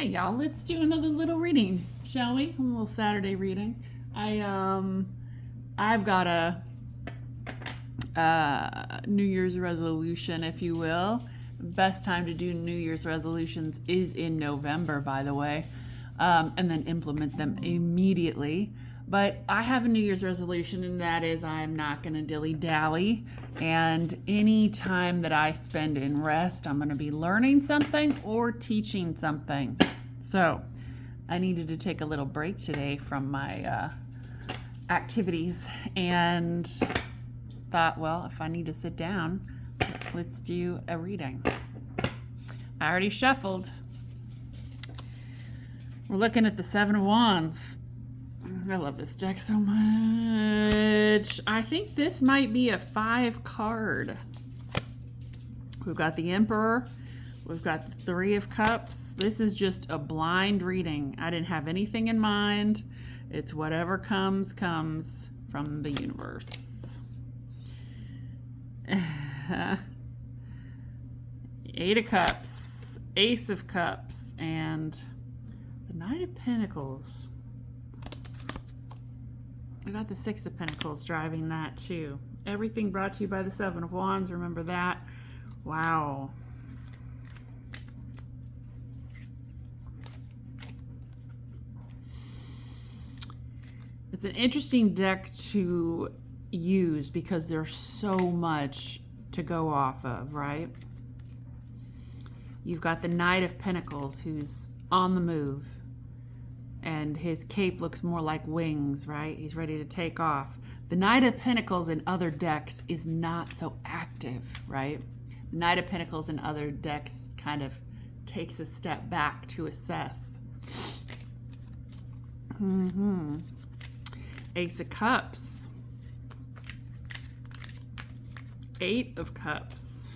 Hey y'all, let's do another little reading, shall we? A little Saturday reading. I've got a New Year's resolution, if you will. Best time to do New Year's resolutions is in November, by the way, and then implement them immediately. But I have a New Year's resolution, and that is I'm not going to dilly-dally. And any time that I spend in rest, I'm going to be learning something or teaching something. So I needed to take a little break today from my activities and thought, well, if I need to sit down, let's do a reading. I already shuffled. We're looking at the Seven of Wands. I love this deck so much. I think this might be a 5 card. We've got the Emperor. We've got the Three of Cups. This is just a blind reading. I didn't have anything in mind. It's whatever comes from the universe. Eight of Cups, Ace of Cups, and the Knight of Pentacles. I got the Six of Pentacles driving that too. Everything brought to you by the Seven of Wands. Remember that? Wow. It's an interesting deck to use because there's so much to go off of, right? You've got the Knight of Pentacles who's on the move. And his cape looks more like wings, right? He's ready to take off. The Knight of Pentacles in other decks is not so active, right? The Knight of Pentacles in other decks kind of takes a step back to assess. Ace of Cups. Eight of Cups.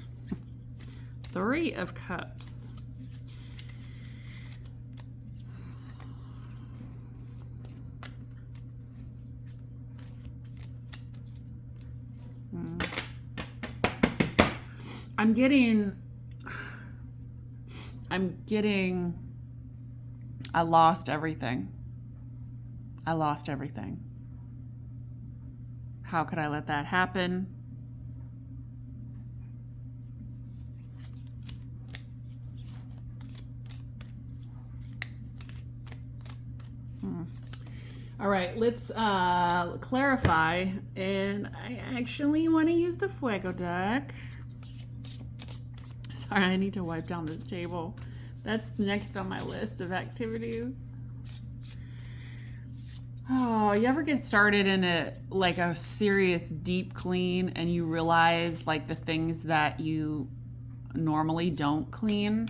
Three of Cups. I'm getting, I lost everything. How could I let that happen? All right, let's clarify. And I actually want to use the Fuego deck. Sorry, I need to wipe down this table. That's next on my list of activities. Oh, you ever get started in a serious deep clean and you realize like the things that you normally don't clean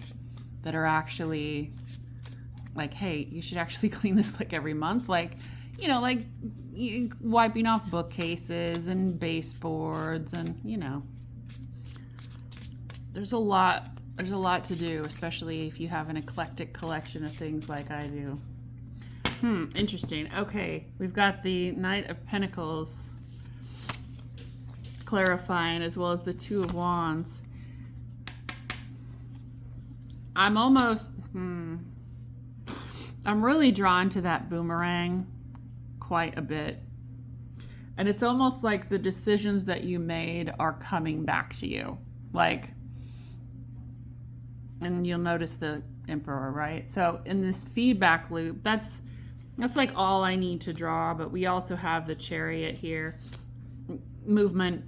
that are actually like, hey, you should actually clean this like every month, like, you know, like wiping off bookcases and baseboards, and you know, there's a lot to do, especially if you have an eclectic collection of things like I do. Interesting. Okay, we've got the Knight of Pentacles clarifying, as well as the Two of Wands. I'm really drawn to that boomerang quite a bit. And it's almost like the decisions that you made are coming back to you. Like, and you'll notice the Emperor, right? So in this feedback loop, that's like all I need to draw, but we also have the Chariot here. Movement.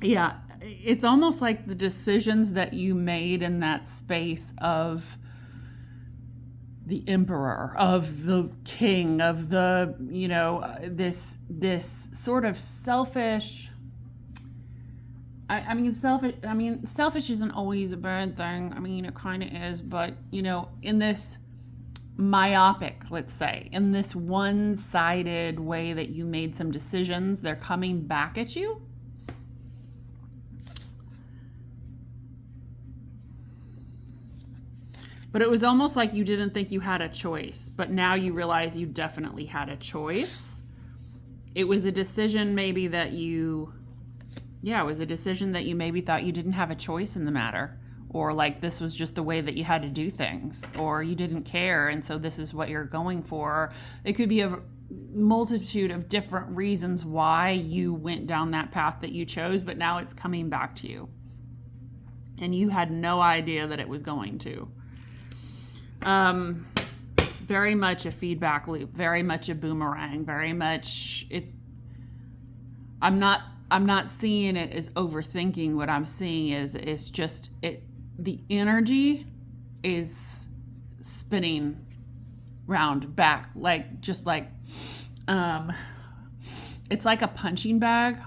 Yeah, it's almost like the decisions that you made in that space of the Emperor, of the king, of the, you know, this sort of selfish. Selfish isn't always a bad thing. I mean, it kind of is, but, you know, in this myopic, let's say, in this one-sided way that you made some decisions, they're coming back at you. But it was almost like you didn't think you had a choice, but now you realize you definitely had a choice. It was a decision maybe that you, it was a decision that you maybe thought you didn't have a choice in the matter, or like this was just the way that you had to do things, or you didn't care and so this is what you're going for. It could be a multitude of different reasons why you went down that path that you chose, but now it's coming back to you and you had no idea that it was going to. Very much a feedback loop, very much a boomerang, very much it. I'm not seeing it as overthinking. What I'm seeing is just it. The energy is spinning round back, like just like it's like a punching bag,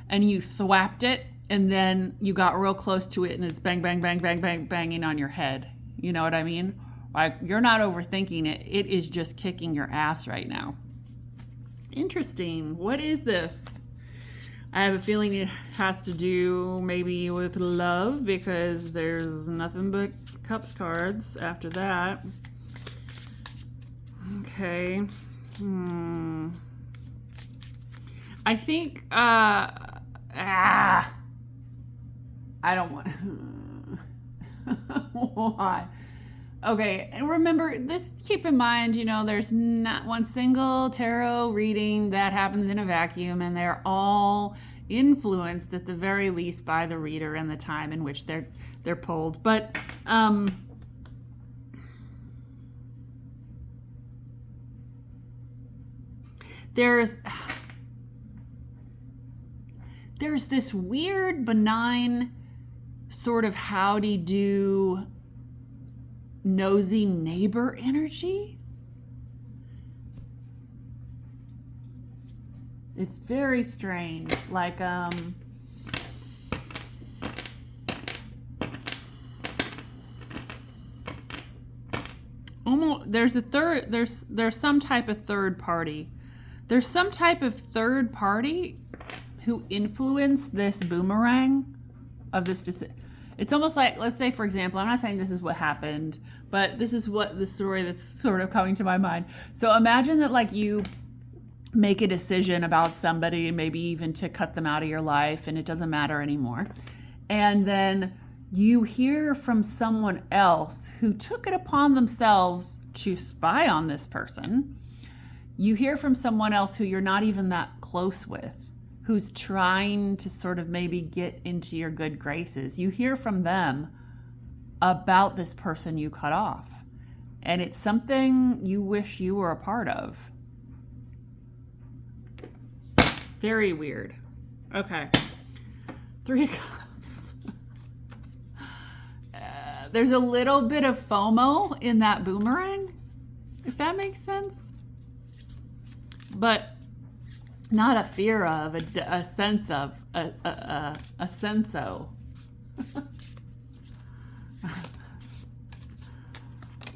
and you thwapped it, and then you got real close to it, and it's bang, bang, bang, bang, bang, banging on your head. You know what I mean? Like, you're not overthinking it. It is just kicking your ass right now. Interesting. What is this? I have a feeling it has to do maybe with love, because there's nothing but cups cards after that. Okay. I think, I don't want why? Okay, and remember, this. Keep in mind, there's not one single tarot reading that happens in a vacuum, and they're all influenced at the very least by the reader and the time in which they're pulled. But there's this weird, benign sort of howdy-do, nosy neighbor energy. It's very strange. Like almost there's some type of third party. There's some type of third party who influenced this boomerang of this decision. It's almost like, let's say, for example, I'm not saying this is what happened, but this is what the story that's sort of coming to my mind. So imagine that, like, you make a decision about somebody, maybe even to cut them out of your life, and it doesn't matter anymore. And then you hear from someone else who took it upon themselves to spy on this person. You hear from someone else who you're not even that close with, who's trying to sort of maybe get into your good graces. You hear from them about this person you cut off, and it's something you wish you were a part of. Very weird. Okay. 3 Cups. There's a little bit of FOMO in that boomerang, if that makes sense. But not a fear of, a sense of, a senso.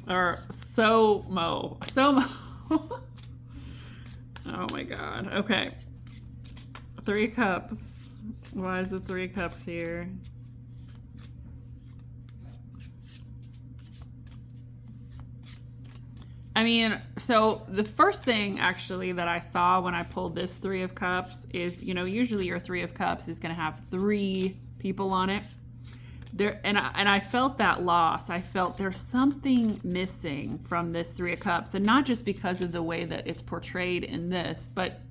Or SOMO. SOMO. Oh my God. Okay. 3 Cups. Why is the 3 Cups here? I mean, so the first thing actually that I saw when I pulled this 3 of Cups is, usually your 3 of Cups is going to have 3 people on it. And I felt that loss. I felt there's something missing from this 3 of Cups, and not just because of the way that it's portrayed in this, but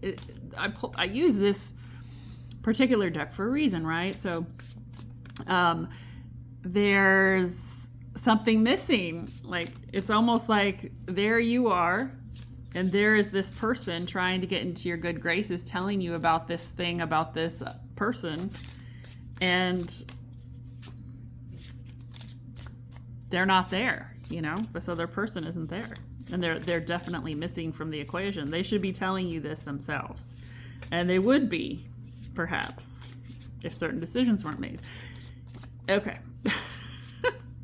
I use this particular deck for a reason, right? So there's something missing. Like, it's almost like there you are, and there is this person trying to get into your good graces, telling you about this thing, about this person, and they're not there, this other person isn't there, and they're definitely missing from the equation. They should be telling you this themselves, and they would be, perhaps, if certain decisions weren't made. Okay.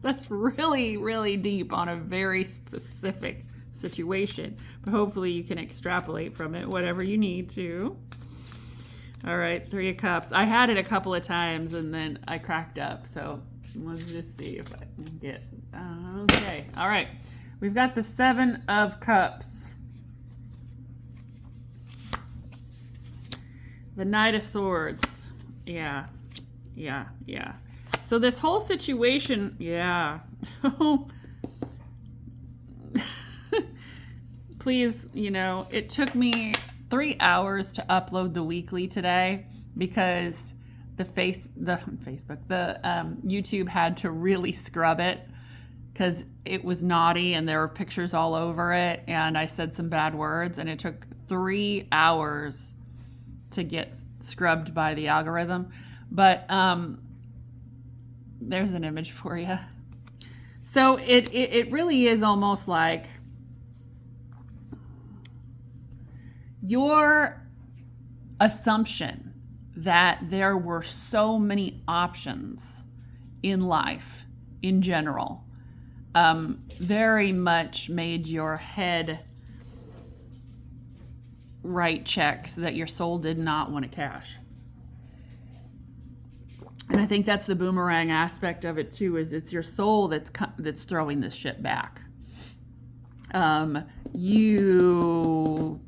That's really, really deep on a very specific situation, but hopefully you can extrapolate from it whatever you need to. All right, 3 of Cups. I had it a couple of times and then I cracked up, so let's just see if I can get... okay, all right. We've got the 7 of Cups. The Knight of Swords. Yeah. So this whole situation, yeah. Please, it took me 3 hours to upload the weekly today because the YouTube had to really scrub it because it was naughty and there were pictures all over it and I said some bad words and it took 3 hours to get scrubbed by the algorithm. But there's an image for you. So it really is almost like your assumption that there were so many options in life in general very much made your head write checks that your soul did not want to cash. And I think that's the boomerang aspect of it too, is it's your soul that's throwing this shit back. You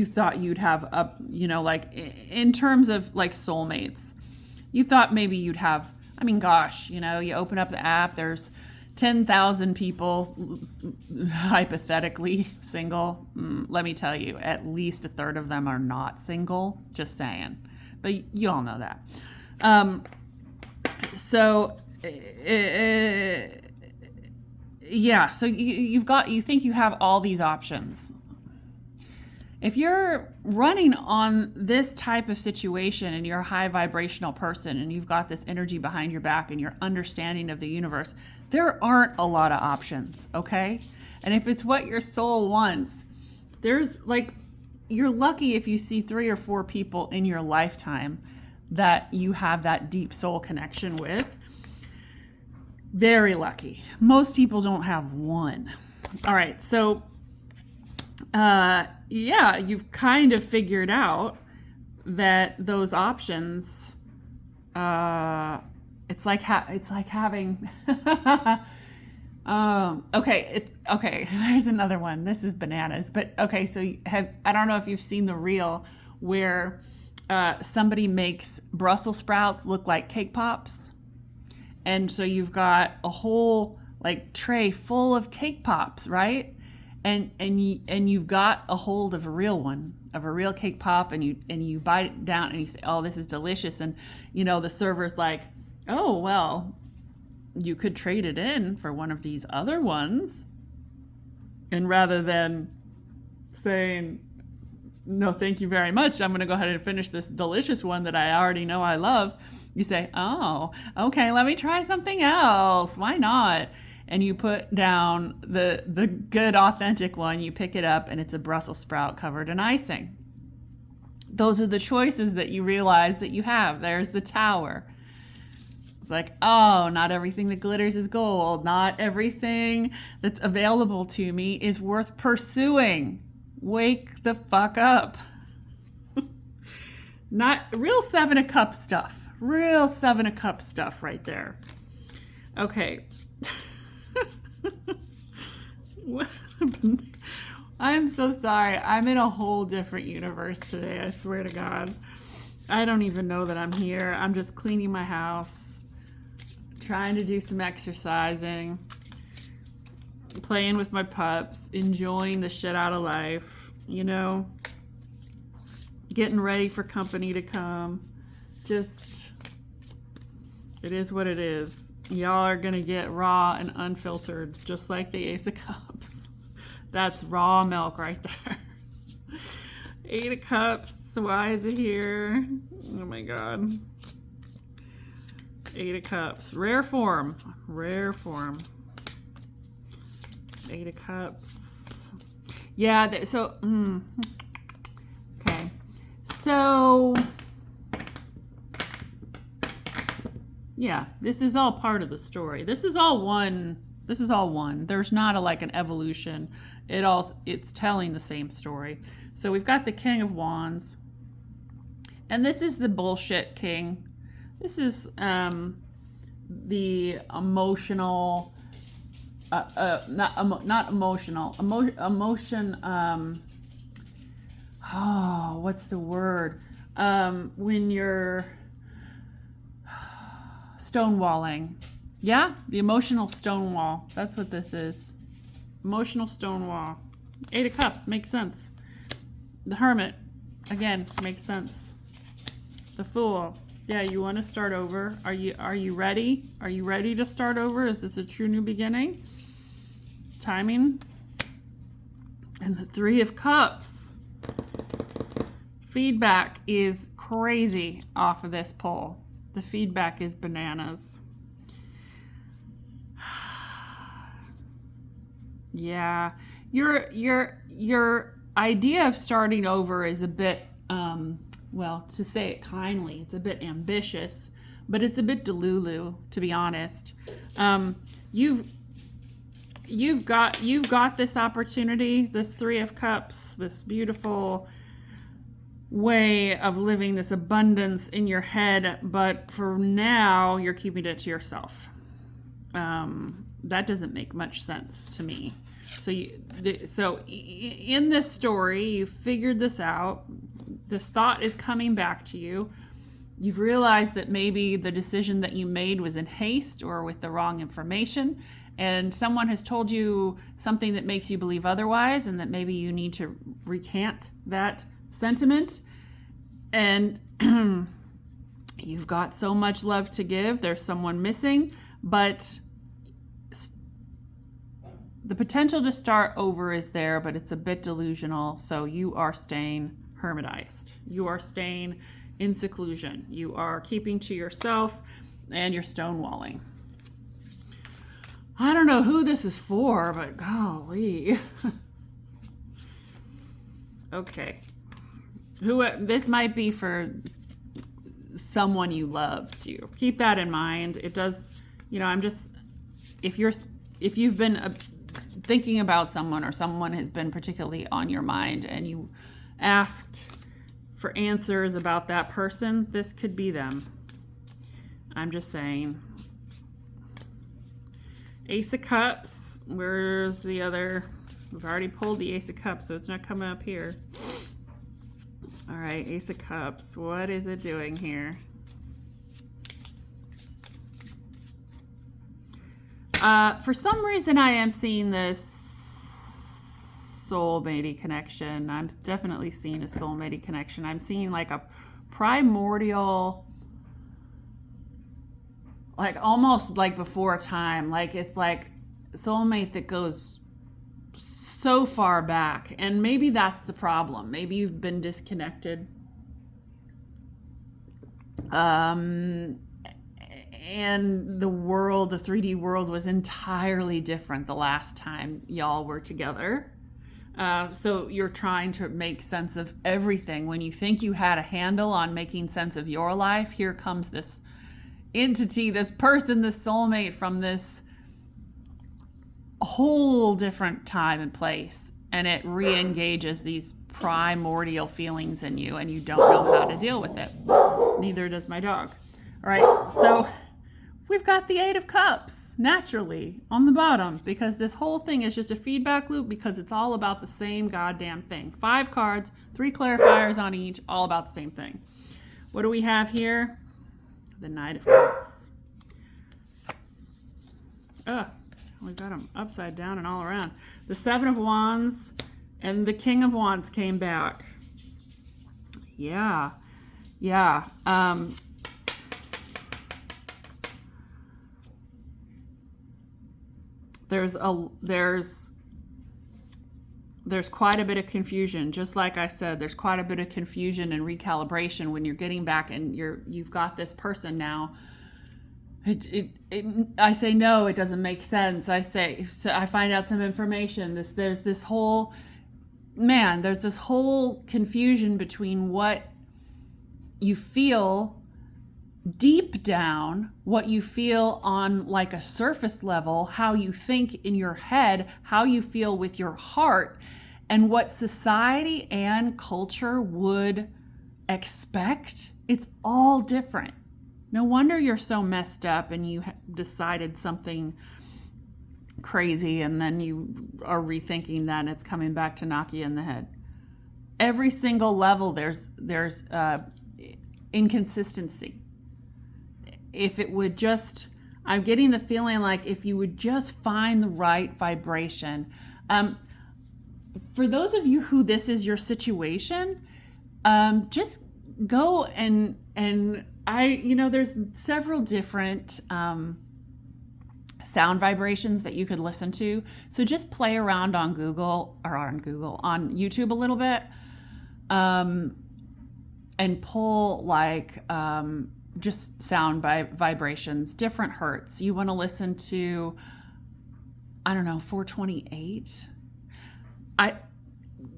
thought you'd have like in terms of like soulmates, you thought maybe you'd have, you open up the app, there's 10,000 people hypothetically single. Let me tell you, at least a third of them are not single, just saying. But you all know that. So you think you have all these options. If you're running on this type of situation and you're a high vibrational person and you've got this energy behind your back and your understanding of the universe, there aren't a lot of options, okay? And if it's what your soul wants, you're lucky if you see 3 or 4 people in your lifetime that you have that deep soul connection with. Very lucky. Most people don't have one. All right, so you've kind of figured out that those options, it's like having okay, there's another one. This is bananas. But okay, so I don't know if you've seen the reel where somebody makes Brussels sprouts look like cake pops. And so you've got a whole like tray full of cake pops, right? And you've got a hold of a real one, of a real cake pop, and you bite it down and you say, "Oh, this is delicious." And the server's like, "Oh, well, you could trade it in for one of these other ones." And rather than saying, "No, thank you very much, I'm going to go ahead and finish this delicious one that I already know I love," you say, "Oh, okay, let me try something else. Why not?" And you put down the good, authentic one, you pick it up, and it's a Brussels sprout covered in icing. Those are the choices that you realize that you have. There's the tower. It's like, oh, not everything that glitters is gold. Not everything that's available to me is worth pursuing. Wake the fuck up. Not real 7 of Cups stuff. Real 7 of Cups stuff right there. Okay. I'm so sorry. I'm in a whole different universe today. I swear to God. I don't even know that I'm here. I'm just cleaning my house, trying to do some exercising, playing with my pups, enjoying the shit out of life, getting ready for company to come. Just, it is what it is. Y'all are going to get raw and unfiltered, just like the Ace of Cups. That's raw milk right there. 8 of Cups. Why is it here? Oh my God. 8 of Cups. Rare form. Rare form. 8 of Cups. Yeah, okay. So... yeah, this is all part of the story. This is all one. There's not an evolution. It's telling the same story. So we've got the King of Wands. And this is the bullshit king. This is the emotional what's the word? When you're stonewalling. Yeah, the emotional stonewall. That's what this is. Emotional stonewall. 8 of Cups makes sense. The Hermit, again, makes sense. The Fool. Yeah, you want to start over. Are you ready? Are you ready to start over? Is this a true new beginning? Timing. And the 3 of Cups. Feedback is crazy off of this pull. The feedback is bananas. Yeah, your idea of starting over is a bit, well, to say it kindly, it's a bit ambitious, but it's a bit delulu, to be honest. You've got this opportunity, this 3 of Cups, this beautiful way of living, this abundance in your head, but for now you're keeping it to yourself. That doesn't make much sense to me. So in this story, you figured this out. This thought is coming back to you. You've realized that maybe the decision that you made was in haste or with the wrong information, and someone has told you something that makes you believe otherwise, and that maybe you need to recant that sentiment. And you've got so much love to give. There's someone missing, but the potential to start over is there, but it's a bit delusional. So you are staying hermitized. You are staying in seclusion. You are keeping to yourself, and you're stonewalling. I don't know who this is for, but golly. Okay. This might be for someone you love too. Keep that in mind. It does, I'm just, if you've been thinking about someone, or someone has been particularly on your mind, and you asked for answers about that person, this could be them. I'm just saying. Ace of Cups. Where's the other? We've already pulled the Ace of Cups, so it's not coming up here. All right, Ace of Cups. What is it doing here? For some reason, I am seeing this soulmate connection. I'm definitely seeing a soulmate connection. I'm seeing like a primordial, like almost like before time. Like it's like soulmate that goes so far back. And maybe that's the problem. Maybe you've been disconnected. And the world, the 3D world, was entirely different the last time y'all were together. So you're trying to make sense of everything. When you think you had a handle on making sense of your life, here comes this entity, this person, this soulmate from this whole different time and place. And it re-engages these primordial feelings in you, and you don't know how to deal with it. Neither does my dog. All right, so we've got the 8 of Cups naturally on the bottom, because this whole thing is just a feedback loop, because it's all about the same goddamn thing. 5 cards, 3 clarifiers on each, all about the same thing. What do we have here? The Knight of Cups. Ugh, we got them upside down and all around. The 7 of Wands and the King of Wands came back. Yeah. There's quite a bit of confusion. Just like I said, there's quite a bit of confusion and recalibration when you're getting back and you've got this person now. I say no, it doesn't make sense. I find out some information. There's this whole confusion between what you feel deep down, what you feel on like a surface level, how you think in your head, how you feel with your heart, and what society and culture would expect. It's all different. No wonder you're so messed up and you decided something crazy, and then you are rethinking that and it's coming back to knock you in the head. Every single level there's inconsistency. if it would just, I'm getting the feeling like if you would just find the right vibration. For those of you who this is your situation, just go and there's several different sound vibrations that you could listen to. So just play around on on YouTube a little bit, and pull just sound vibrations, different hertz. You want to listen to, 428.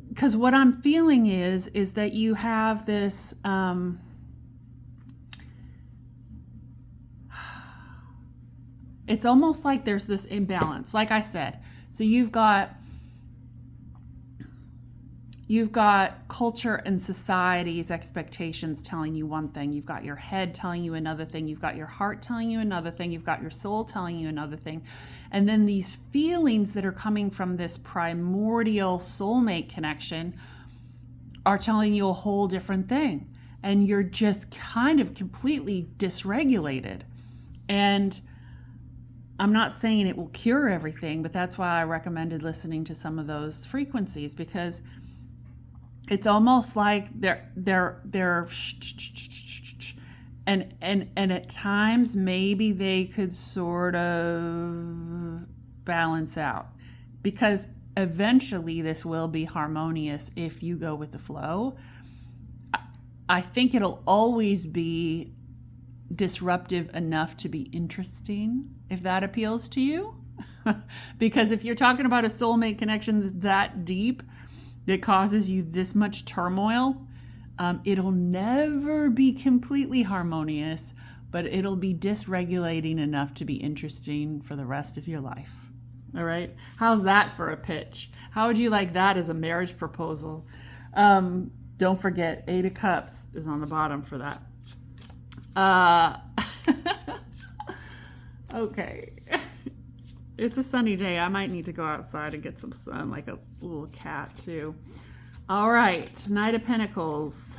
Because what I'm feeling is that you have this, it's almost like there's this imbalance, like I said. So you've got culture and society's expectations telling you one thing. You've got your head telling you another thing. You've got your heart telling you another thing. You've got your soul telling you another thing. And then these feelings that are coming from this primordial soulmate connection are telling you a whole different thing. And you're just kind of completely dysregulated. And I'm not saying it will cure everything, but that's why I recommended listening to some of those frequencies, because it's almost like they're and at times maybe they could sort of balance out, because eventually this will be harmonious if you go with the flow. I think it'll always be disruptive enough to be interesting, if that appeals to you. Because if you're talking about a soulmate connection that deep, that causes you this much turmoil, it'll never be completely harmonious, but it'll be dysregulating enough to be interesting for the rest of your life. All right? How's that for a pitch? How would you like that as a marriage proposal? Don't forget, 8 of Cups is on the bottom for that. Okay. It's a sunny day. I might need to go outside and get some sun, like a little cat too. All right, Knight of Pentacles.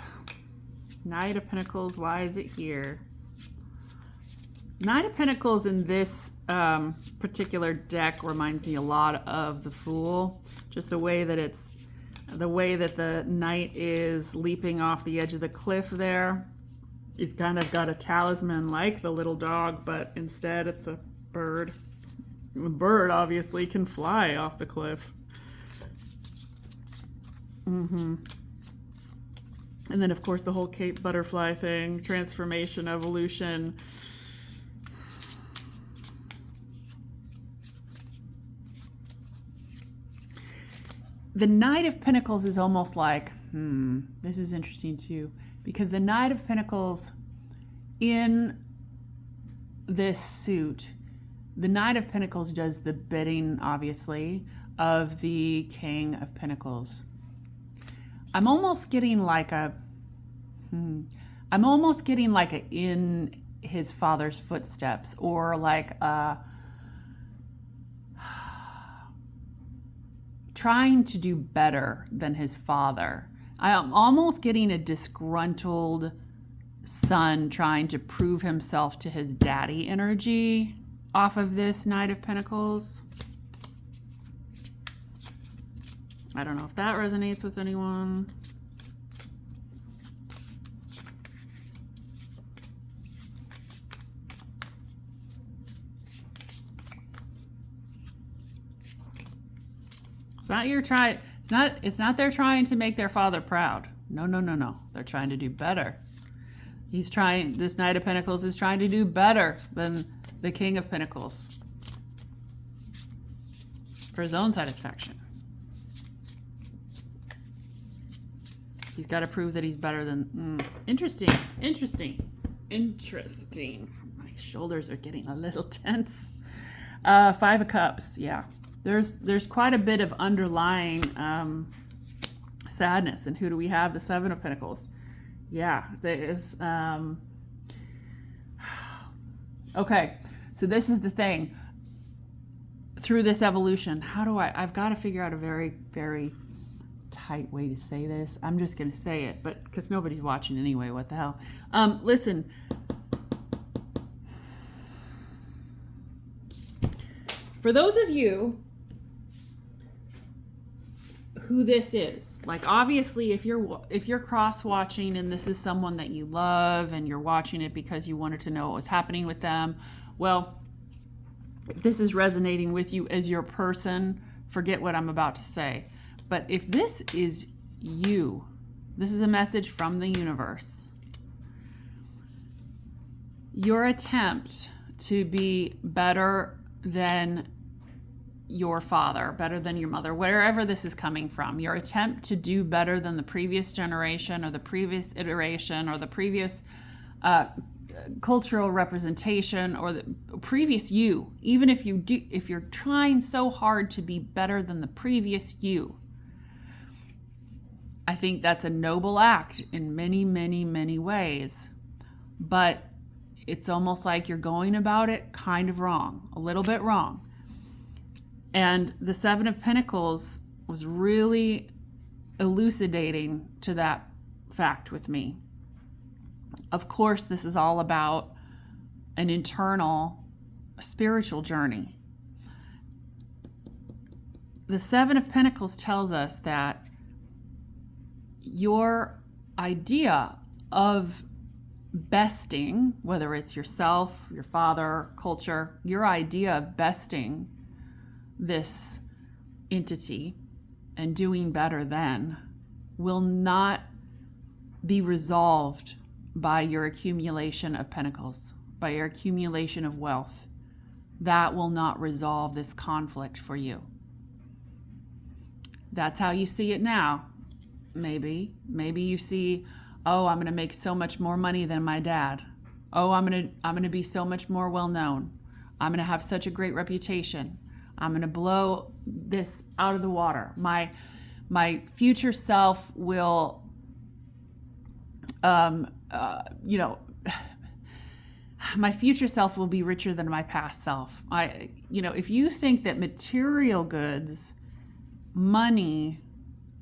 Knight of Pentacles, why is it here? Knight of Pentacles in this particular deck reminds me a lot of the Fool. Just the way that the knight is leaping off the edge of the cliff there. He's kind of got a talisman like the little dog, but instead it's a bird. The bird obviously can fly off the cliff. And then, of course, the whole Cape Butterfly thing, transformation, evolution. The Knight of Pentacles is almost like, this is interesting too, because the Knight of Pentacles in this suit, the Knight of Pentacles does the bidding, obviously, of the King of Pentacles. I'm almost getting like in his father's footsteps, or like trying to do better than his father. I'm almost getting a disgruntled son trying to prove himself to his daddy energy off of this Knight of Pentacles. I don't know if that resonates with anyone. It's not they're trying to make their father proud. No. They're trying to do better. This Knight of Pentacles is trying to do better than the King of Pentacles for his own satisfaction. He's got to prove that he's better than... Interesting. My shoulders are getting a little tense. 5 of Cups, yeah. There's quite a bit of underlying sadness. And who do we have? The 7 of Pentacles. Yeah, there is... Okay, so this is the thing. Through this evolution, I've got to figure out a very, very tight way to say this. I'm just going to say it, but because nobody's watching anyway, what the hell. Listen, for those of you who this is, like, obviously if you're cross-watching and this is someone that you love and you're watching it because you wanted to know what was happening with them, well, if this is resonating with you as your person, forget what I'm about to say. But if this is you, this is a message from the universe. Your attempt to be better than your father, better than your mother, wherever this is coming from, your attempt to do better than the previous generation or the previous iteration or the previous cultural representation or the previous you, even if you're trying so hard to be better than the previous you, I think that's a noble act in many, many, many ways. But it's almost like you're going about it kind of wrong, a little bit wrong. And the Seven of Pentacles was really elucidating to that fact with me. Of course, this is all about an internal spiritual journey. The Seven of Pentacles tells us that your idea of besting, whether it's yourself, your father, culture, your idea of besting this entity and doing better than will not be resolved by your accumulation of pentacles, by your accumulation of wealth. That will not resolve this conflict for you. That's how you see it now. Maybe you see, oh, I'm going to make so much more money than my dad. Oh, I'm going to be so much more well known. I'm going to have such a great reputation. I'm going to blow this out of the water. My future self will, my future self will be richer than my past self. If you think that material goods, money,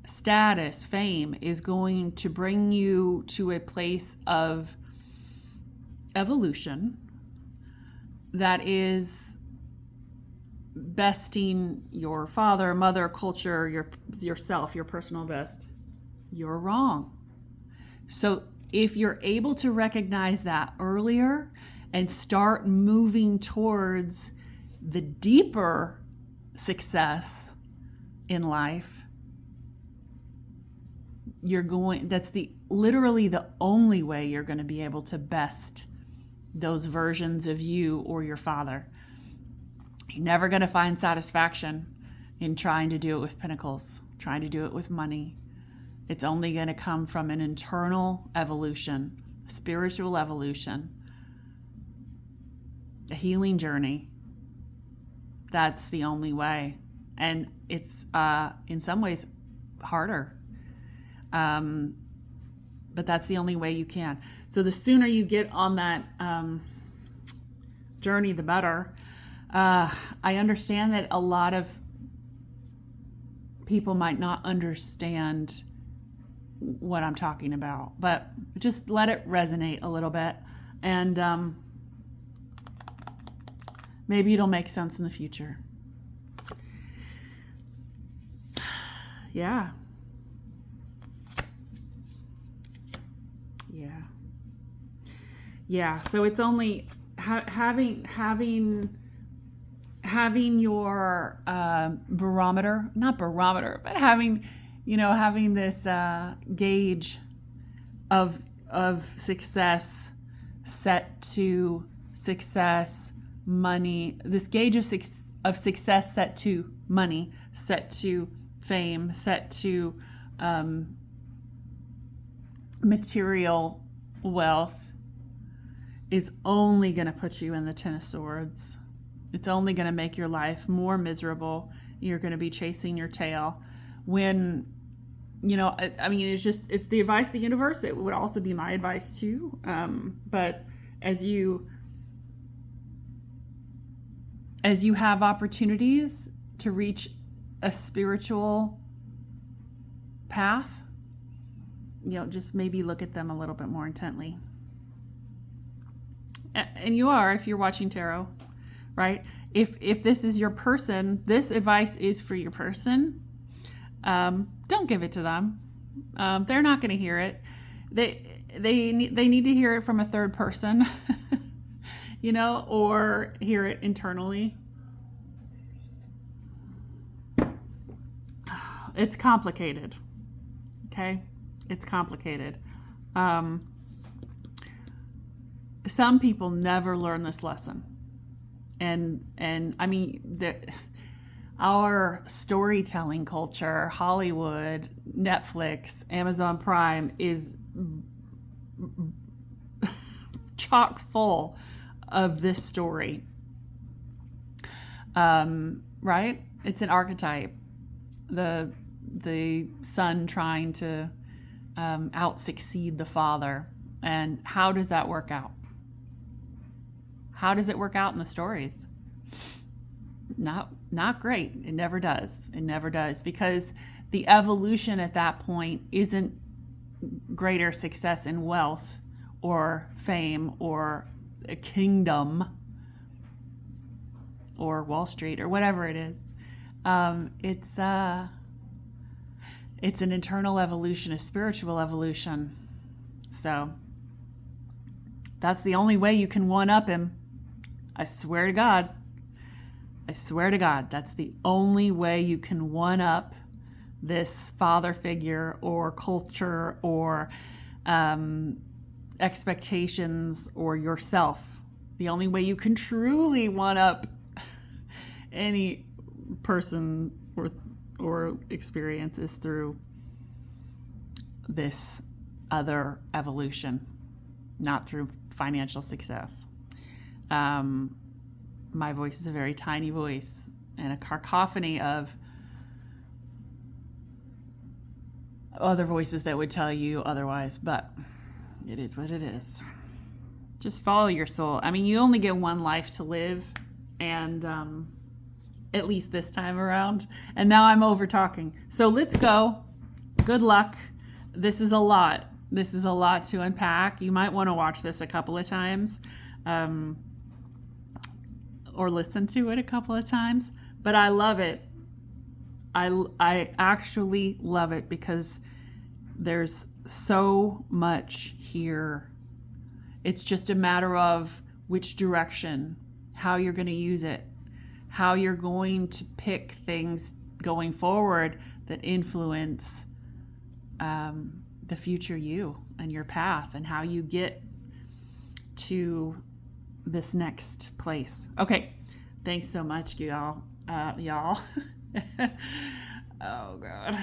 status, fame is going to bring you to a place of evolution that is besting your father, mother, culture, yourself, your personal best, you're wrong. So if you're able to recognize that earlier and start moving towards the deeper success in life, that's literally the only way you're going to be able to best those versions of you or your father. You're never going to find satisfaction in trying to do it with pentacles, trying to do it with money. It's only going to come from an internal evolution, a spiritual evolution, a healing journey. That's the only way. And it's in some ways harder. But that's the only way you can. So the sooner you get on that journey, the better. I understand that a lot of people might not understand what I'm talking about, but just let it resonate a little bit, and maybe it'll make sense in the future. Yeah. So it's only having your having this gauge of success set to success, money, this gauge of success set to money, set to fame, set to material wealth is only going to put you in the Ten of Swords. It's only going to make your life more miserable. You're going to be chasing your tail when, it's the advice of the universe. It would also be my advice too. But as you have opportunities to reach a spiritual path, just maybe look at them a little bit more intently. And you are, if you're watching tarot, right? if this is your person, this advice is for your person. Don't give it to them. They're not going to hear it. They need to hear it from a third person, or hear it internally. It's complicated. Okay? It's complicated. Some people never learn this lesson. And I mean, our storytelling culture, Hollywood, Netflix, Amazon Prime is chock full of this story. Right? It's an archetype. The son trying to out-succeed the father. And how does that work out? How does it work out in the stories? Not great. It never does. It never does, because the evolution at that point isn't greater success in wealth or fame or a kingdom or Wall Street or whatever it is. It's an internal evolution, a spiritual evolution. So that's the only way you can one-up him. I swear to God. I swear to God, that's the only way you can one-up this father figure or culture or expectations or yourself. The only way you can truly one-up any person or experience is through this other evolution, not through financial success. My voice is a very tiny voice and a cacophony of other voices that would tell you otherwise, but it is what it is. Just follow your soul. I mean, you only get one life to live, and at least this time around. And now I'm over talking. So let's go. Good luck. This is a lot. This is a lot to unpack. You might want to watch this a couple of times. Or listen to it a couple of times, but I love it. I actually love it because there's so much here. It's just a matter of which direction, how you're going to use it, how you're going to pick things going forward that influence the future you and your path and how you get to this next place. Okay. Thanks so much, y'all. Oh, God.